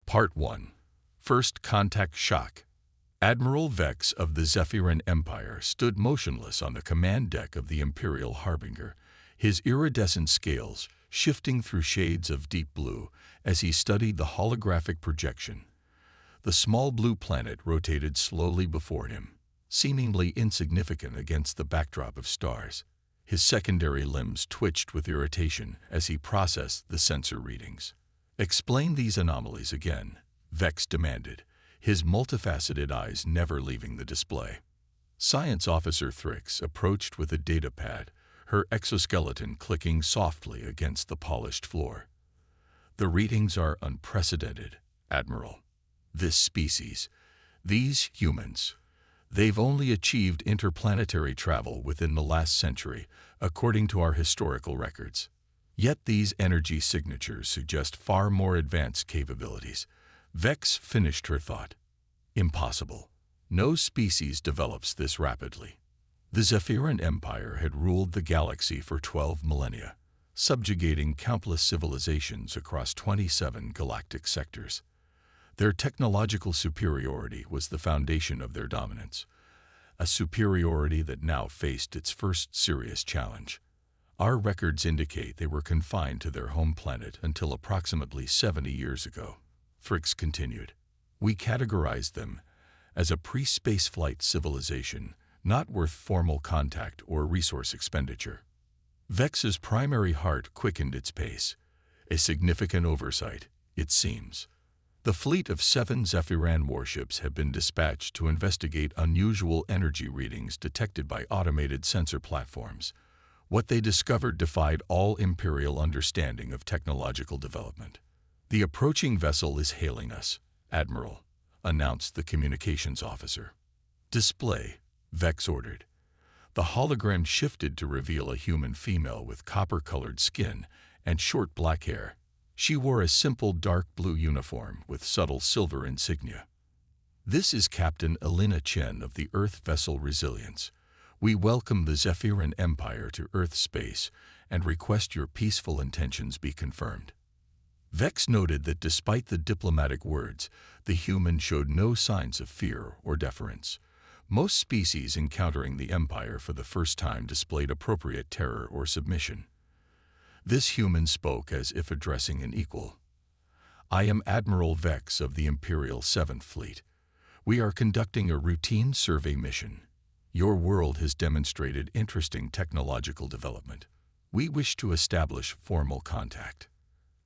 Part 1. First Contact Shock. Admiral Vex of the Zephyran Empire stood motionless on the command deck of the Imperial Harbinger, his iridescent scales shifting through shades of deep blue as he studied the holographic projection. The small blue planet rotated slowly before him, seemingly insignificant against the backdrop of stars. His secondary limbs twitched with irritation as he processed the sensor readings. "Explain these anomalies again," Vex demanded, his multifaceted eyes never leaving the display. Science Officer Thrix approached with a data pad, her exoskeleton clicking softly against the polished floor. "The readings are unprecedented, Admiral. This species, these humans, they've only achieved interplanetary travel within the last century, according to our historical records. Yet these energy signatures suggest far more advanced capabilities." Vex finished her thought. "Impossible. No species develops this rapidly." The Zephyran Empire had ruled the galaxy for 12 millennia, subjugating countless civilizations across 27 galactic sectors. Their technological superiority was the foundation of their dominance, a superiority that now faced its first serious challenge. Our records indicate they were confined to their home planet until approximately 70 years ago, Thrix continued. "We categorized them as a pre-spaceflight civilization, not worth formal contact or resource expenditure." Vex's primary heart quickened its pace. A significant oversight, it seems. The fleet of 7 Zephyran warships had been dispatched to investigate unusual energy readings detected by automated sensor platforms. What they discovered defied all Imperial understanding of technological development. "The approaching vessel is hailing us, Admiral," announced the communications officer. "Display," Vex ordered. The hologram shifted to reveal a human female with copper-colored skin and short black hair. She wore a simple dark blue uniform with subtle silver insignia. "This is Captain Elena Chen of the Earth vessel Resilience. We welcome the Zephyran Empire to Earth space and request your peaceful intentions be confirmed." Vex noted that despite the diplomatic words, the human showed no signs of fear or deference. Most species encountering the Empire for the first time displayed appropriate terror or submission. This human spoke as if addressing an equal. "I am Admiral Vex of the Imperial 7th Fleet. We are conducting a routine survey mission. Your world has demonstrated interesting technological development. We wish to establish formal contact."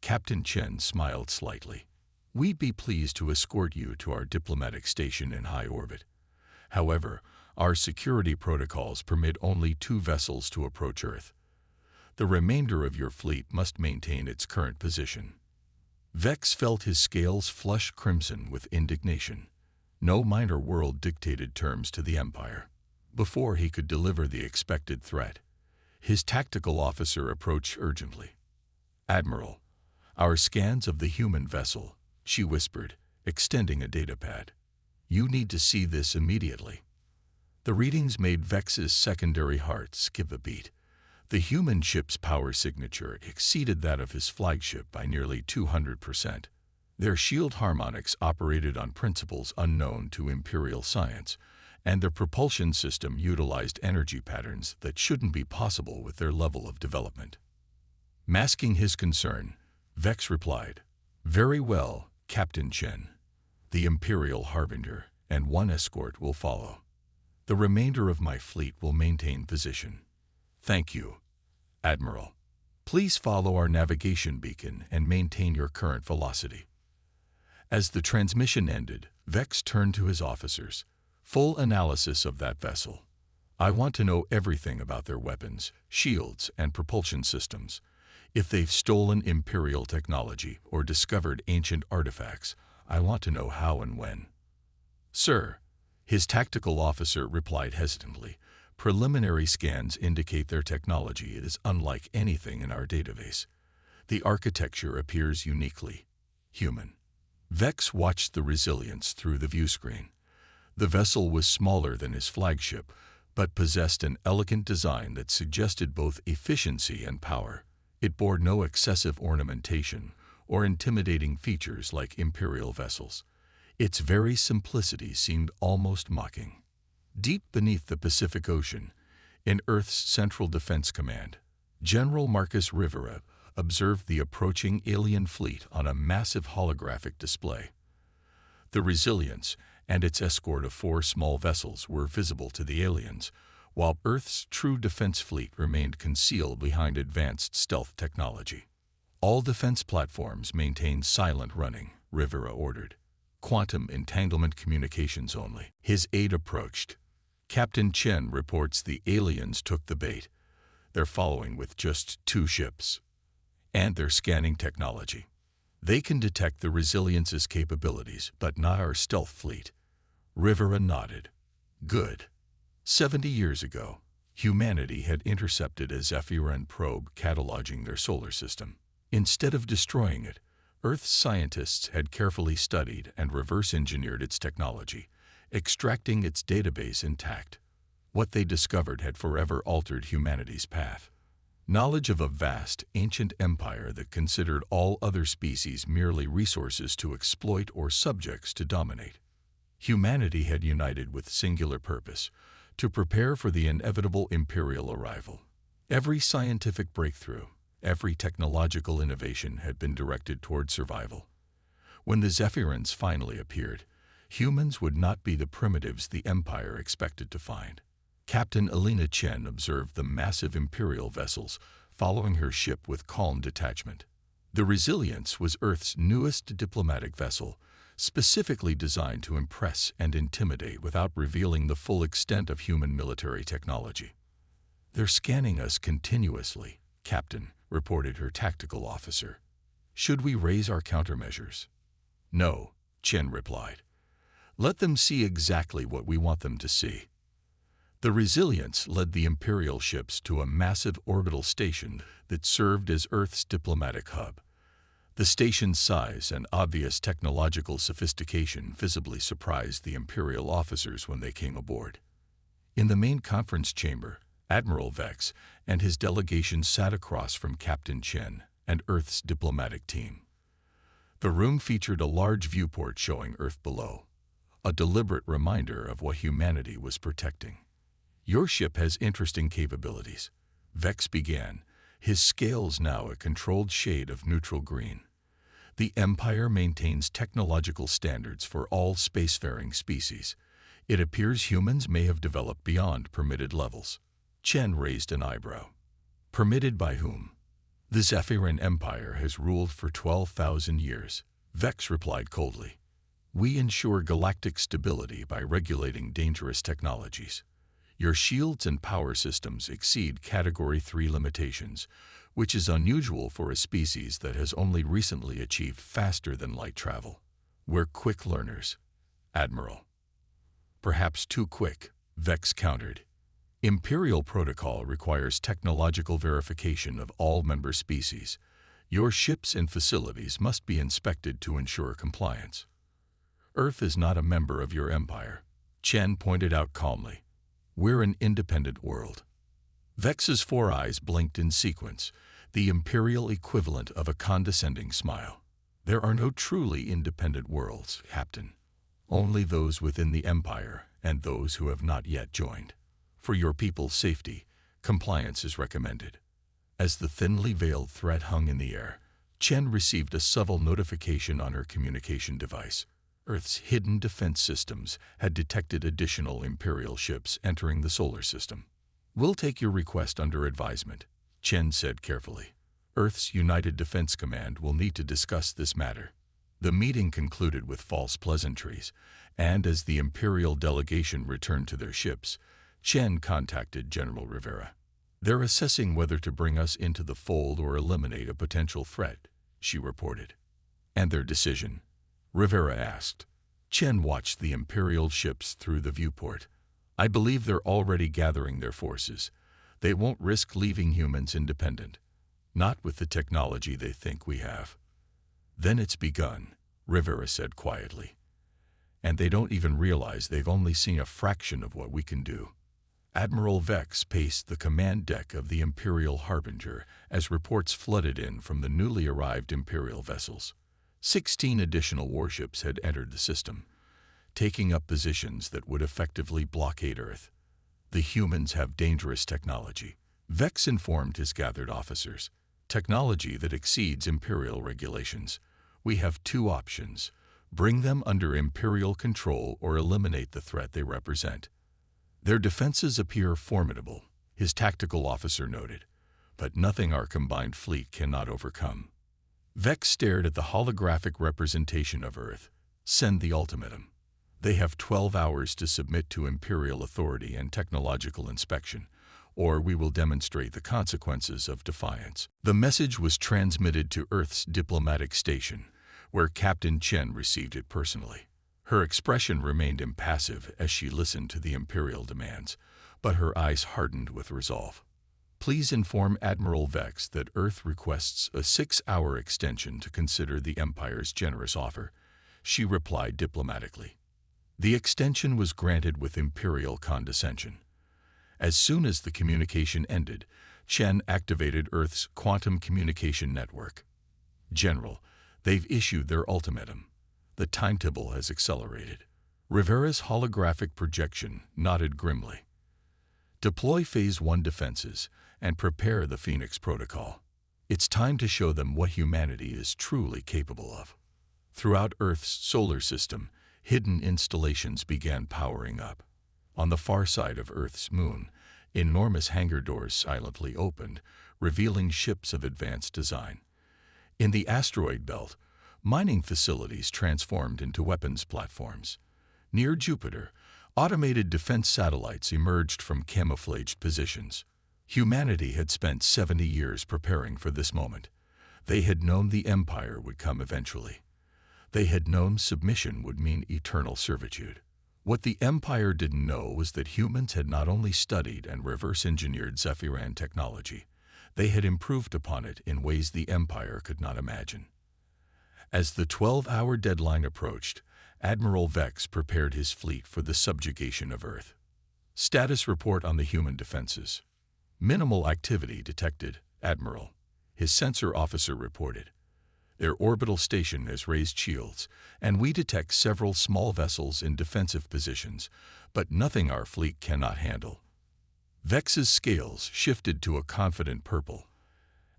Captain Chen smiled slightly. "We'd be pleased to escort you to our diplomatic station in high orbit. However, our security protocols permit only 2 vessels to approach Earth. The remainder of your fleet must maintain its current position." Vex felt his scales flush crimson with indignation. No minor world dictated terms to the Empire. Before he could deliver the expected threat, his tactical officer approached urgently. "Admiral, our scans of the human vessel," she whispered, extending a datapad. "You need to see this immediately." The readings made Vex's secondary heart skip a beat. The human ship's power signature exceeded that of his flagship by nearly 200%. Their shield harmonics operated on principles unknown to Imperial science, and their propulsion system utilized energy patterns that shouldn't be possible with their level of development. Masking his concern, Vex replied, "Very well, Captain Chen. The Imperial Harbinger and 1 escort will follow. The remainder of my fleet will maintain position." "Thank you, Admiral. Please follow our navigation beacon and maintain your current velocity." As the transmission ended, Vex turned to his officers. "Full analysis of that vessel. I want to know everything about their weapons, shields, and propulsion systems. If they've stolen Imperial technology or discovered ancient artifacts, I want to know how and when." "Sir," his tactical officer replied hesitantly, "preliminary scans indicate their technology is unlike anything in our database. The architecture appears uniquely human." Vex watched the Resilience through the viewscreen. The vessel was smaller than his flagship, but possessed an elegant design that suggested both efficiency and power. It bore no excessive ornamentation or intimidating features like Imperial vessels. Its very simplicity seemed almost mocking. Deep beneath the Pacific Ocean, in Earth's Central Defense Command, General Marcus Rivera observed the approaching alien fleet on a massive holographic display. The Resilience and its escort of 4 small vessels were visible to the aliens, while Earth's true defense fleet remained concealed behind advanced stealth technology. All defense platforms maintain silent running, Rivera ordered. Quantum entanglement communications only. His aide approached. Captain Chen reports the aliens took the bait. They're following with just 2 ships. And they're scanning technology. They can detect the Resilience's capabilities, but not our stealth fleet. Rivera nodded. Good. 70 years ago, humanity had intercepted a Zephyrin probe cataloging their solar system. Instead of destroying it, Earth's scientists had carefully studied and reverse-engineered its technology, extracting its database intact. What they discovered had forever altered humanity's path. Knowledge of a vast, ancient empire that considered all other species merely resources to exploit or subjects to dominate. Humanity had united with singular purpose, to prepare for the inevitable imperial arrival. Every scientific breakthrough, every technological innovation had been directed toward survival. When the Zephyrins finally appeared, humans would not be the primitives the Empire expected to find. Captain Alina Chen observed the massive Imperial vessels following her ship with calm detachment. The Resilience was Earth's newest diplomatic vessel, specifically designed to impress and intimidate without revealing the full extent of human military technology. "They're scanning us continuously," Captain reported her tactical officer. "Should we raise our countermeasures?" "No," Chen replied. "Let them see exactly what we want them to see." The Resilience led the Imperial ships to a massive orbital station that served as Earth's diplomatic hub. The station's size and obvious technological sophistication visibly surprised the Imperial officers when they came aboard. In the main conference chamber, Admiral Vex and his delegation sat across from Captain Chen and Earth's diplomatic team. The room featured a large viewport showing Earth below, a deliberate reminder of what humanity was protecting. "Your ship has interesting capabilities," Vex began, his scales now a controlled shade of neutral green. "The Empire maintains technological standards for all spacefaring species. It appears humans may have developed beyond permitted levels." Chen raised an eyebrow. "Permitted by whom?" "The Zephyrin Empire has ruled for 12,000 years," Vex replied coldly. "We ensure galactic stability by regulating dangerous technologies. Your shields and power systems exceed Category 3 limitations, which is unusual for a species that has only recently achieved faster-than-light travel. We're quick learners, Admiral." "Perhaps too quick," Vex countered. "Imperial protocol requires technological verification of all member species. Your ships and facilities must be inspected to ensure compliance." "Earth is not a member of your empire," Chen pointed out calmly. "We're an independent world." Vex's 4 eyes blinked in sequence, the imperial equivalent of a condescending smile. "There are no truly independent worlds, Captain. Only those within the Empire and those who have not yet joined. For your people's safety, compliance is recommended." As the thinly veiled threat hung in the air, Chen received a subtle notification on her communication device. Earth's hidden defense systems had detected additional Imperial ships entering the solar system. "We'll take your request under advisement," Chen said carefully. "Earth's United Defense Command will need to discuss this matter." The meeting concluded with false pleasantries, and as the Imperial delegation returned to their ships, Chen contacted General Rivera. "They're assessing whether to bring us into the fold or eliminate a potential threat," she reported. "And their decision?" Rivera asked. Chen watched the Imperial ships through the viewport. "I believe they're already gathering their forces. They won't risk leaving humans independent. Not with the technology they think we have." "Then it's begun," Rivera said quietly. "And they don't even realize they've only seen a fraction of what we can do." Admiral Vex paced the command deck of the Imperial Harbinger as reports flooded in from the newly arrived Imperial vessels. 16 additional warships had entered the system, taking up positions that would effectively blockade Earth. The humans have dangerous technology, Vex informed his gathered officers. Technology that exceeds Imperial regulations. We have two options: bring them under Imperial control or eliminate the threat they represent. Their defenses appear formidable, his tactical officer noted, but nothing our combined fleet cannot overcome. Vex stared at the holographic representation of Earth. Send the ultimatum. They have 12 hours to submit to Imperial authority and technological inspection, or we will demonstrate the consequences of defiance. The message was transmitted to Earth's diplomatic station, where Captain Chen received it personally. Her expression remained impassive as she listened to the Imperial demands, but her eyes hardened with resolve. Please inform Admiral Vex that Earth requests a 6-hour extension to consider the Empire's generous offer, she replied diplomatically. The extension was granted with Imperial condescension. As soon as the communication ended, Chen activated Earth's quantum communication network. General, they've issued their ultimatum. The timetable has accelerated. Rivera's holographic projection nodded grimly. Deploy Phase 1 defenses and prepare the Phoenix Protocol. It's time to show them what humanity is truly capable of. Throughout Earth's solar system, hidden installations began powering up. On the far side of Earth's moon, enormous hangar doors silently opened, revealing ships of advanced design. In the asteroid belt, mining facilities transformed into weapons platforms. Near Jupiter, automated defense satellites emerged from camouflaged positions. Humanity had spent 70 years preparing for this moment. They had known the Empire would come eventually. They had known submission would mean eternal servitude. What the Empire didn't know was that humans had not only studied and reverse-engineered Zephyran technology, they had improved upon it in ways the Empire could not imagine. As the 12-hour deadline approached, Admiral Vex prepared his fleet for the subjugation of Earth. Status report on the human defenses. Minimal activity detected, Admiral, his sensor officer reported. Their orbital station has raised shields, and we detect several small vessels in defensive positions, but nothing our fleet cannot handle. Vex's scales shifted to a confident purple.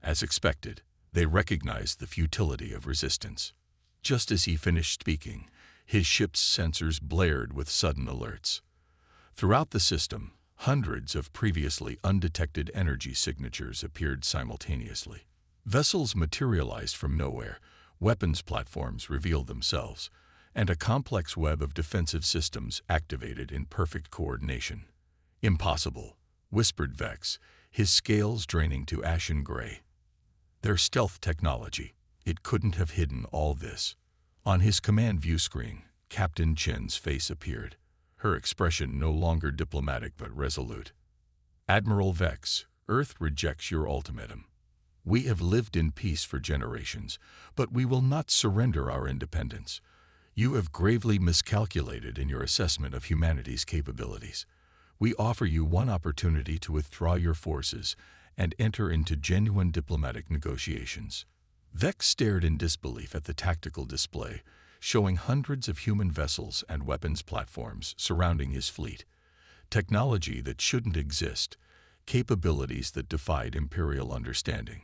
As expected, they recognized the futility of resistance. Just as he finished speaking, his ship's sensors blared with sudden alerts. Throughout the system, hundreds of previously undetected energy signatures appeared simultaneously. Vessels materialized from nowhere, weapons platforms revealed themselves, and a complex web of defensive systems activated in perfect coordination. Impossible, whispered Vex, his scales draining to ashen gray. Their stealth technology, it couldn't have hidden all this. On his command view screen, Captain Chen's face appeared, her expression no longer diplomatic but resolute. Admiral Vex, Earth rejects your ultimatum. We have lived in peace for generations, but we will not surrender our independence. You have gravely miscalculated in your assessment of humanity's capabilities. We offer you one opportunity to withdraw your forces and enter into genuine diplomatic negotiations. Vex stared in disbelief at the tactical display, showing hundreds of human vessels and weapons platforms surrounding his fleet. Technology that shouldn't exist, capabilities that defied Imperial understanding.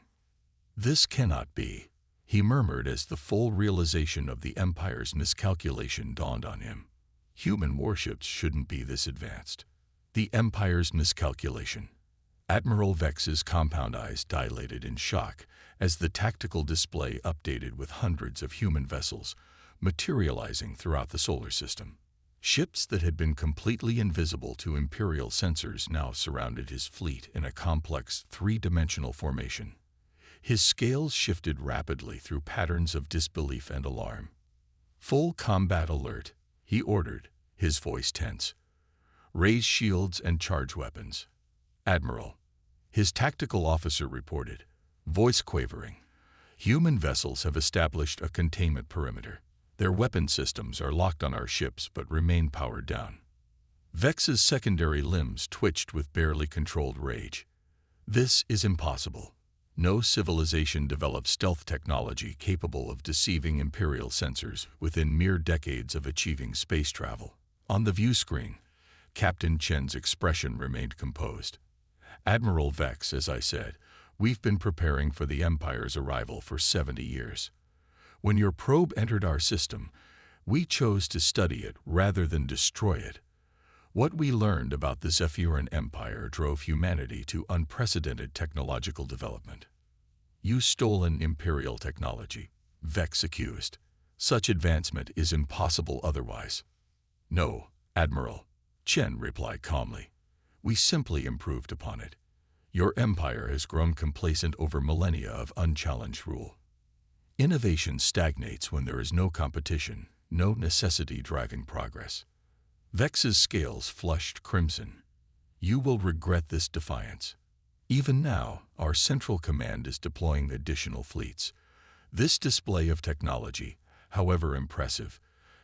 This cannot be, he murmured as the full realization of the Empire's miscalculation dawned on him. Human warships shouldn't be this advanced. The Empire's miscalculation. Admiral Vex's compound eyes dilated in shock as the tactical display updated with hundreds of human vessels materializing throughout the solar system. Ships that had been completely invisible to Imperial sensors now surrounded his fleet in a complex three-dimensional formation. His scales shifted rapidly through patterns of disbelief and alarm. Full combat alert, he ordered, his voice tense. Raise shields and charge weapons. Admiral, his tactical officer reported, voice quavering. Human vessels have established a containment perimeter. Their weapon systems are locked on our ships but remain powered down. Vex's secondary limbs twitched with barely controlled rage. This is impossible. No civilization developed stealth technology capable of deceiving Imperial sensors within mere decades of achieving space travel. On the view screen, Captain Chen's expression remained composed. Admiral Vex, as I said, we've been preparing for the Empire's arrival for 70 years. When your probe entered our system, we chose to study it rather than destroy it. What we learned about the Zephyran Empire drove humanity to unprecedented technological development. You stolen Imperial technology, Vex accused. Such advancement is impossible otherwise. No, Admiral, Chen replied calmly. We simply improved upon it. Your empire has grown complacent over millennia of unchallenged rule. Innovation stagnates when there is no competition, no necessity driving progress. Vex's scales flushed crimson. You will regret this defiance. Even now, our central command is deploying additional fleets. This display of technology, however impressive,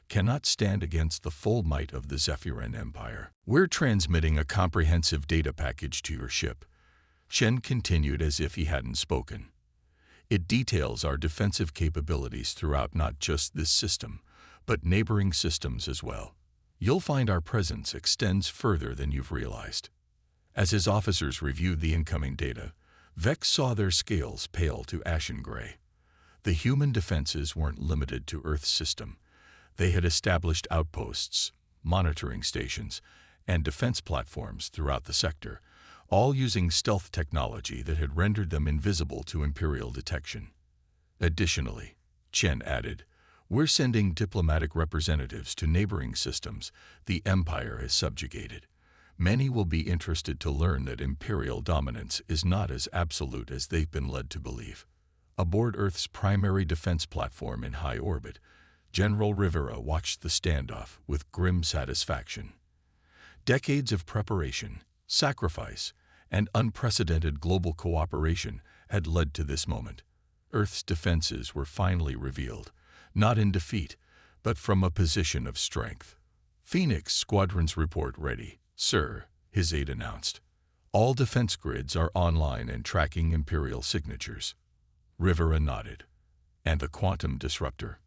cannot stand against the full might of the Zephyran Empire. We're transmitting a comprehensive data package to your ship. Chen continued as if he hadn't spoken. It details our defensive capabilities throughout not just this system, but neighboring systems as well. You'll find our presence extends further than you've realized. As his officers reviewed the incoming data, Vex saw their scales pale to ashen gray. The human defenses weren't limited to Earth's system. They had established outposts, monitoring stations, and defense platforms throughout the sector, all using stealth technology that had rendered them invisible to Imperial detection. Additionally, Chen added, we're sending diplomatic representatives to neighboring systems the Empire has subjugated. Many will be interested to learn that Imperial dominance is not as absolute as they've been led to believe. Aboard Earth's primary defense platform in high orbit, General Rivera watched the standoff with grim satisfaction. Decades of preparation, sacrifice, and unprecedented global cooperation had led to this moment. Earth's defenses were finally revealed, not in defeat, but from a position of strength. Phoenix Squadron's report ready, sir, his aide announced. All defense grids are online and tracking Imperial signatures. Rivera nodded. And the quantum disruptor?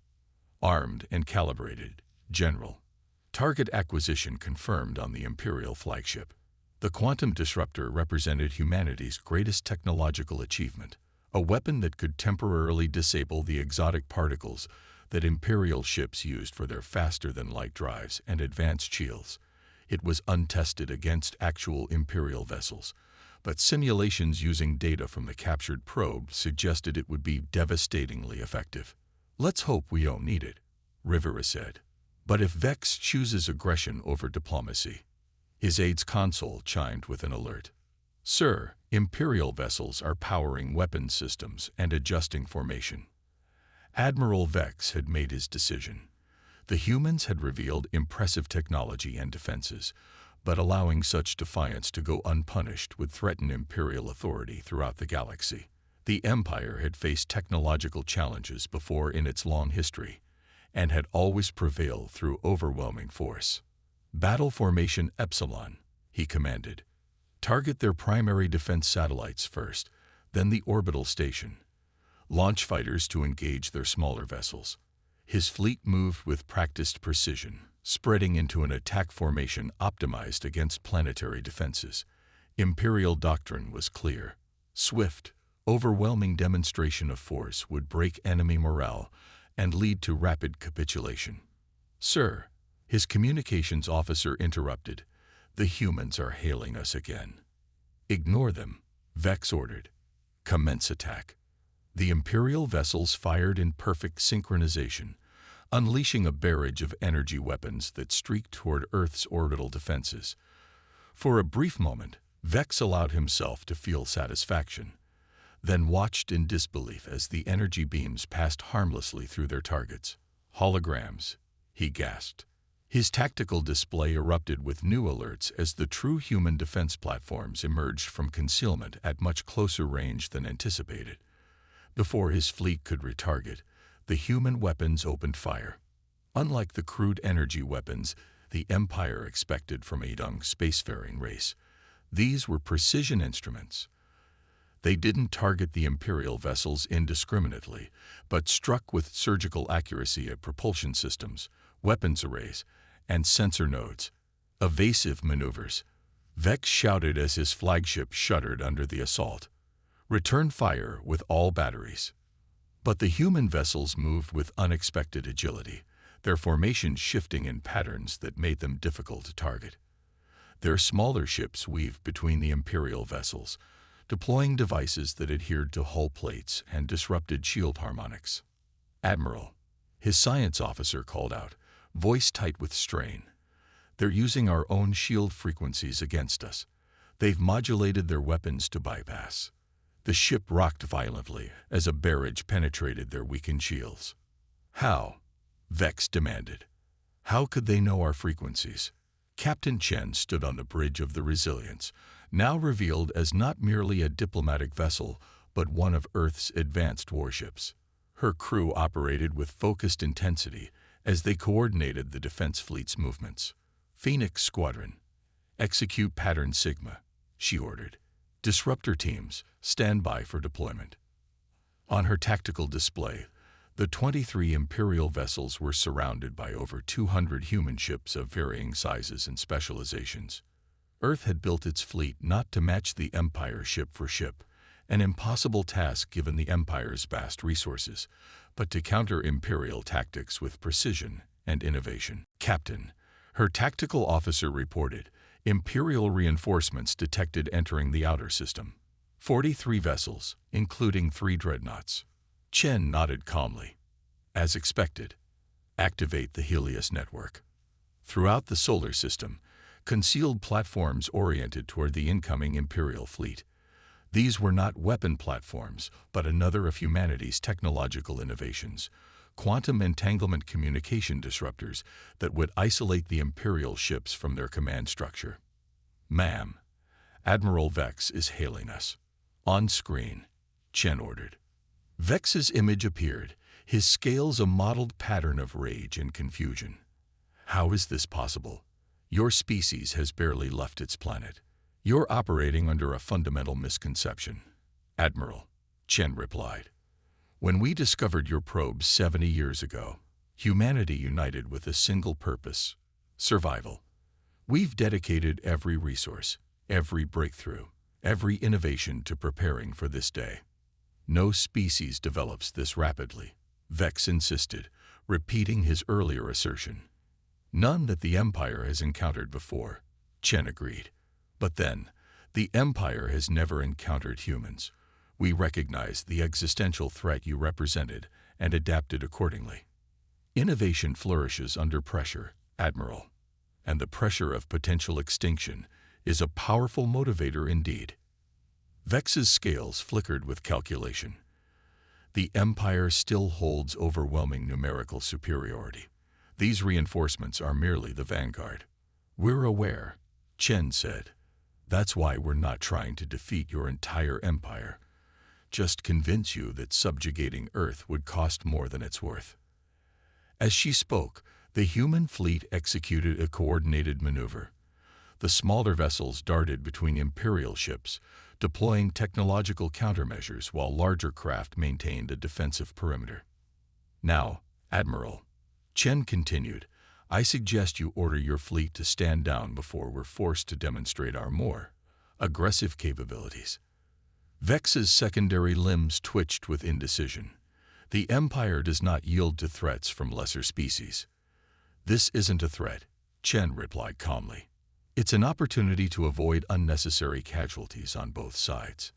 Armed and calibrated, General. Target acquisition confirmed on the Imperial flagship. The quantum disruptor represented humanity's greatest technological achievement, a weapon that could temporarily disable the exotic particles that Imperial ships used for their faster-than-light drives and advanced shields. It was untested against actual Imperial vessels, but simulations using data from the captured probe suggested it would be devastatingly effective. Let's hope we don't need it, Rivera said. But if Vex chooses aggression over diplomacy? His aide's console chimed with an alert. Sir, Imperial vessels are powering weapon systems and adjusting formation. Admiral Vex had made his decision. The humans had revealed impressive technology and defenses, but allowing such defiance to go unpunished would threaten Imperial authority throughout the galaxy. The Empire had faced technological challenges before in its long history, and had always prevailed through overwhelming force. Battle Formation Epsilon, he commanded. Target their primary defense satellites first, then the orbital station. Launch fighters to engage their smaller vessels. His fleet moved with practiced precision, spreading into an attack formation optimized against planetary defenses. Imperial doctrine was clear. Swift, overwhelming demonstration of force would break enemy morale and lead to rapid capitulation. Sir, his communications officer interrupted. The humans are hailing us again. Ignore them, Vex ordered. Commence attack. The Imperial vessels fired in perfect synchronization, unleashing a barrage of energy weapons that streaked toward Earth's orbital defenses. For a brief moment, Vex allowed himself to feel satisfaction, then watched in disbelief as the energy beams passed harmlessly through their targets. Holograms, he gasped. His tactical display erupted with new alerts as the true human defense platforms emerged from concealment at much closer range than anticipated. Before his fleet could retarget, the human weapons opened fire. Unlike the crude energy weapons, the Empire expected from a young spacefaring race. These were precision instruments. They didn't target the Imperial vessels indiscriminately, but struck with surgical accuracy at propulsion systems, weapons arrays, and sensor nodes. Evasive maneuvers. Vex shouted as his flagship shuddered under the assault. Return fire with all batteries. But the human vessels moved with unexpected agility, their formations shifting in patterns that made them difficult to target. Their smaller ships weaved between the Imperial vessels, deploying devices that adhered to hull plates and disrupted shield harmonics. "Admiral," his science officer called out, voice tight with strain. "They're using our own shield frequencies against us. They've modulated their weapons to bypass." The ship rocked violently as a barrage penetrated their weakened shields. "How?" Vex demanded. "How could they know our frequencies?" Captain Chen stood on the bridge of the Resilience, now revealed as not merely a diplomatic vessel, but one of Earth's advanced warships. Her crew operated with focused intensity as they coordinated the defense fleet's movements. "Phoenix Squadron, execute Pattern Sigma," she ordered. "Disruptor teams, stand by for deployment." On her tactical display, the 23 Imperial vessels were surrounded by over 200 human ships of varying sizes and specializations. Earth had built its fleet not to match the Empire ship for ship, an impossible task given the Empire's vast resources, but to counter Imperial tactics with precision and innovation. "Captain," her tactical officer reported, Imperial reinforcements detected entering the outer system. 43 vessels, including 3 dreadnoughts. Chen nodded calmly. "As expected, activate the Helios network." Throughout the solar system, concealed platforms oriented toward the incoming Imperial fleet. These were not weapon platforms, but another of humanity's technological innovations, quantum entanglement communication disruptors that would isolate the Imperial ships from their command structure. "Ma'am, Admiral Vex is hailing us." "On screen," Chen ordered. Vex's image appeared, his scales a mottled pattern of rage and confusion. "How is this possible? Your species has barely left its planet. You're operating under a fundamental misconception." "Admiral," Chen replied, "when we discovered your probe 70 years ago, humanity united with a single purpose: survival. We've dedicated every resource, every breakthrough, every innovation to preparing for this day. No species develops this rapidly," Vex insisted, repeating his earlier assertion. "None that the Empire has encountered before," Chen agreed. "But then, the Empire has never encountered humans. We recognized the existential threat you represented and adapted accordingly. Innovation flourishes under pressure, Admiral, and the pressure of potential extinction is a powerful motivator indeed." Vex's scales flickered with calculation. The Empire still holds overwhelming numerical superiority. These reinforcements are merely the vanguard. "We're aware," Chen said. "That's why we're not trying to defeat your entire empire. Just convince you that subjugating Earth would cost more than it's worth." As she spoke, the human fleet executed a coordinated maneuver. The smaller vessels darted between Imperial ships, deploying technological countermeasures while larger craft maintained a defensive perimeter. "Now, Admiral," Chen continued, "I suggest you order your fleet to stand down before we're forced to demonstrate our more aggressive capabilities." Vex's secondary limbs twitched with indecision. The Empire does not yield to threats from lesser species. "This isn't a threat," Chen replied calmly. "It's an opportunity to avoid unnecessary casualties on both sides."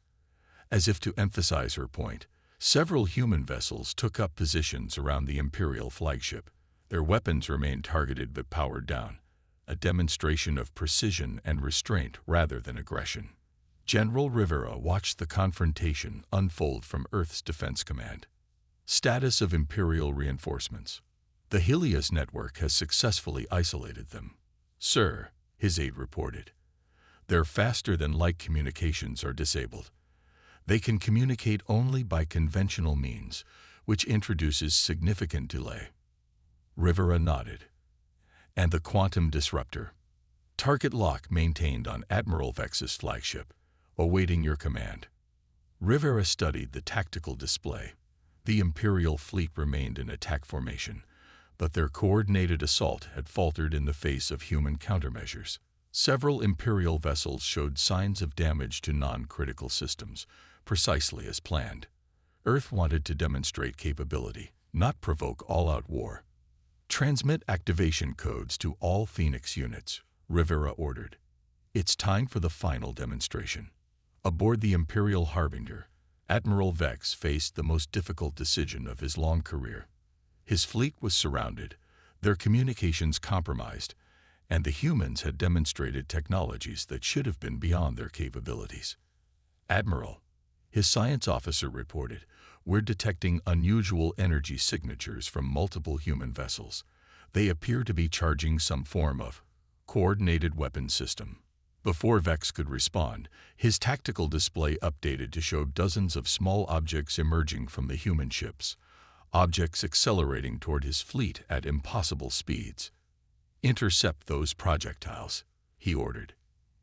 As if to emphasize her point, several human vessels took up positions around the Imperial flagship. Their weapons remained targeted but powered down, a demonstration of precision and restraint rather than aggression. General Rivera watched the confrontation unfold from Earth's Defense Command. Status of Imperial reinforcements. "The Helios network has successfully isolated them, sir," his aide reported. "Their faster-than-light communications are disabled. They can communicate only by conventional means, which introduces significant delay." Rivera nodded. and the quantum disruptor. Target lock maintained on Admiral Vex's flagship, awaiting your command. Rivera studied the tactical display. The Imperial fleet remained in attack formation, but their coordinated assault had faltered in the face of human countermeasures. Several Imperial vessels showed signs of damage to non-critical systems, precisely as planned. Earth wanted to demonstrate capability, not provoke all-out war. Transmit activation codes to all Phoenix units, Rivera ordered. It's time for the final demonstration. Aboard the Imperial Harbinger, Admiral Vex faced the most difficult decision of his long career. His fleet was surrounded, their communications compromised, and the humans had demonstrated technologies that should have been beyond their capabilities. "Admiral," his science officer reported, "we're detecting unusual energy signatures from multiple human vessels. They appear to be charging some form of coordinated weapon system." Before Vex could respond, his tactical display updated to show dozens of small objects emerging from the human ships, objects accelerating toward his fleet at impossible speeds. "Intercept those projectiles," he ordered.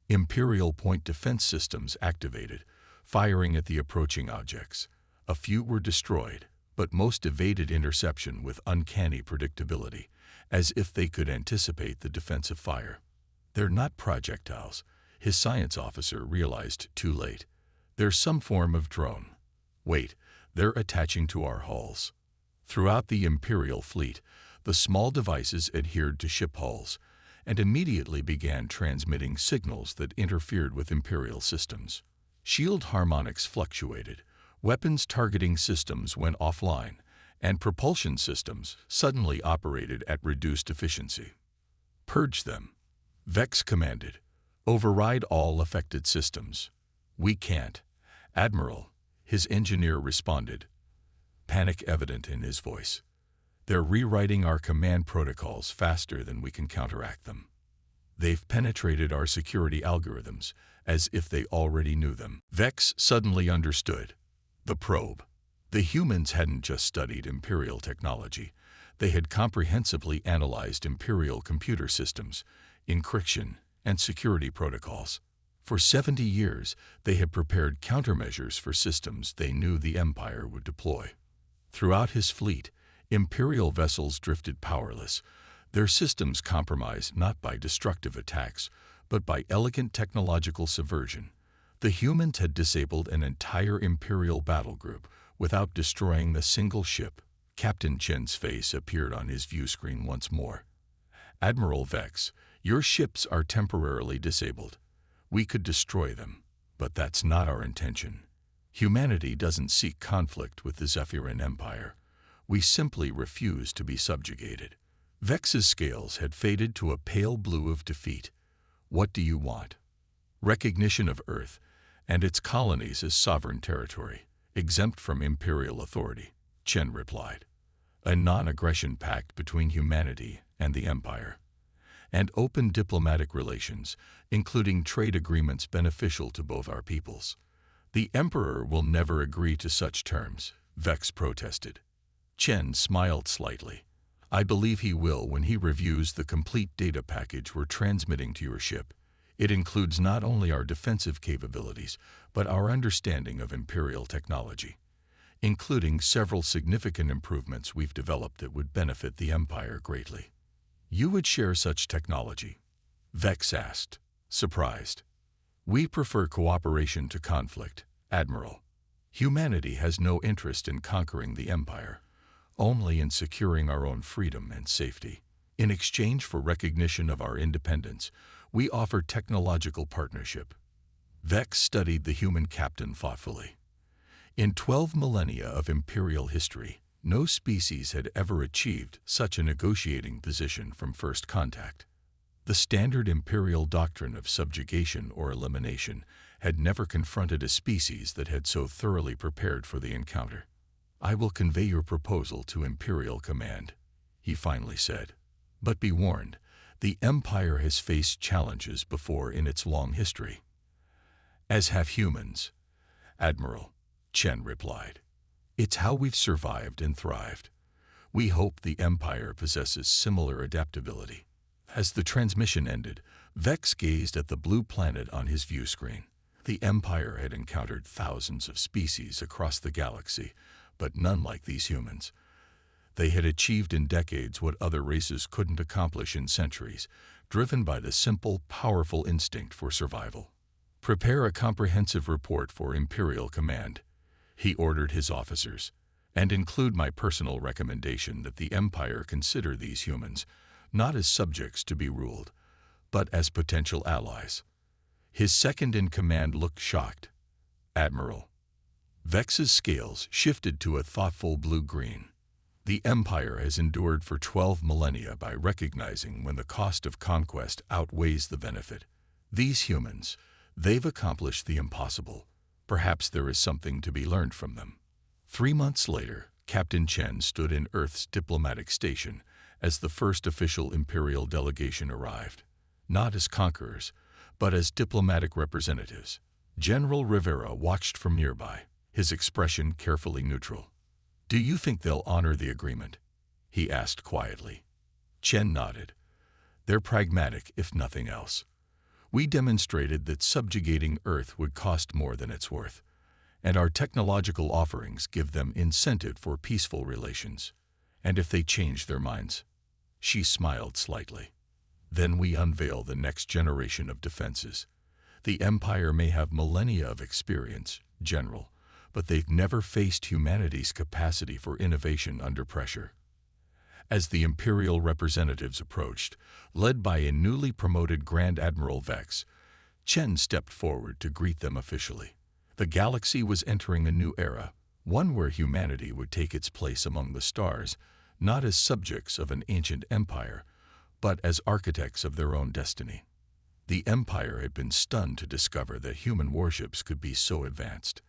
Imperial point defense systems activated, firing at the approaching objects. A few were destroyed, but most evaded interception with uncanny predictability, as if they could anticipate the defensive fire. "They're not projectiles," his science officer realized too late. "They're some form of drone. Wait, they're attaching to our hulls." Throughout the Imperial fleet, the small devices adhered to ship hulls and immediately began transmitting signals that interfered with Imperial systems. Shield harmonics fluctuated, weapons targeting systems went offline, and propulsion systems suddenly operated at reduced efficiency. "Purge them," Vex commanded. "Override all affected systems." "We can't, Admiral," his engineer responded, panic evident in his voice. "They're rewriting our command protocols faster than we can counteract them. They've penetrated our security algorithms, as if they already knew them." Vex suddenly understood. The probe. The humans hadn't just studied Imperial technology. They had comprehensively analyzed Imperial computer systems, encryption, and security protocols. For 70 years, they had prepared countermeasures for systems they knew the Empire would deploy. Throughout his fleet, Imperial vessels drifted powerless, their systems compromised not by destructive attacks, but by elegant technological subversion. The humans had disabled an entire Imperial battle group without destroying a single ship. Captain Chen's face appeared on his view screen once more. "Admiral Vex, your ships are temporarily disabled. We could destroy them, but that's not our intention. Humanity doesn't seek conflict with the Zephyran Empire. We simply refuse to be subjugated." Vex's scales had faded to a pale blue of defeat. "What do you want?" "Recognition of Earth and its colonies as sovereign territory, exempt from Imperial authority," Chen replied. "A non-aggression pact between humanity and the Empire. And open diplomatic relations, including trade agreements beneficial to both our peoples." "The Emperor will never agree to such terms," Vex protested. Chen smiled slightly. "I believe he will when he reviews the complete data package we're transmitting to your ship. It includes not only our defensive capabilities, but our understanding of Imperial technology, including several significant improvements we've developed that would benefit the Empire greatly." "You would share such technology?" Vex asked, surprised. "We prefer cooperation to conflict, Admiral. Humanity has no interest in conquering the Empire, only in securing our own freedom and safety. In exchange for recognition of our independence, we offer technological partnership." Vex studied the human captain thoughtfully. In 12 millennia of Imperial history, no species had ever achieved such a negotiating position from first contact. The standard Imperial doctrine of subjugation or elimination had never confronted a species that had so thoroughly prepared for the encounter. "I will convey your proposal to Imperial Command," he finally said. "But be warned, the Empire has faced challenges before in its long history." "As have humans, Admiral," Chen replied. "It's how we've survived and thrived. We hope the Empire possesses similar adaptability." As the transmission ended, Vex gazed at the blue planet on his view screen. The Empire had encountered thousands of species across the galaxy, but none like these humans. They had achieved in decades what other races couldn't accomplish in centuries, driven by the simple, powerful instinct for survival. "Prepare a comprehensive report for Imperial Command," he ordered his officers, "and include my personal recommendation that the Empire consider these humans not as subjects to be ruled, but as potential allies." His second-in-command looked shocked. "Admiral." Vex's scales shifted to a thoughtful blue-green. "The Empire has endured for 12 millennia by recognizing when the cost of conquest outweighs the benefit. These humans, they've accomplished the impossible. Perhaps there is something to be learned from them." 3 months later, Captain Chen stood in Earth's diplomatic station as the first official Imperial delegation arrived. Not as conquerors, but as diplomatic representatives. General Rivera watched from nearby, his expression carefully neutral. "Do you think they'll honor the agreement?" he asked quietly. Chen nodded. "They're pragmatic, if nothing else. We demonstrated that subjugating Earth would cost more than it's worth, and our technological offerings give them incentive for peaceful relations. And if they change their minds..." She smiled slightly. "Then we unveil the next generation of defenses. The Empire may have millennia of experience, General, but they've never faced humanity's capacity for innovation under pressure." As the Imperial representatives approached, led by a newly promoted Grand Admiral Vex, Chen stepped forward to greet them officially. The galaxy was entering a new era, one where humanity would take its place among the stars, not as subjects of an ancient empire, but as architects of their own destiny. The Empire had been stunned to discover that human warships could be so advanced.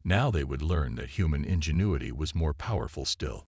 Now they would learn that human ingenuity was more powerful still.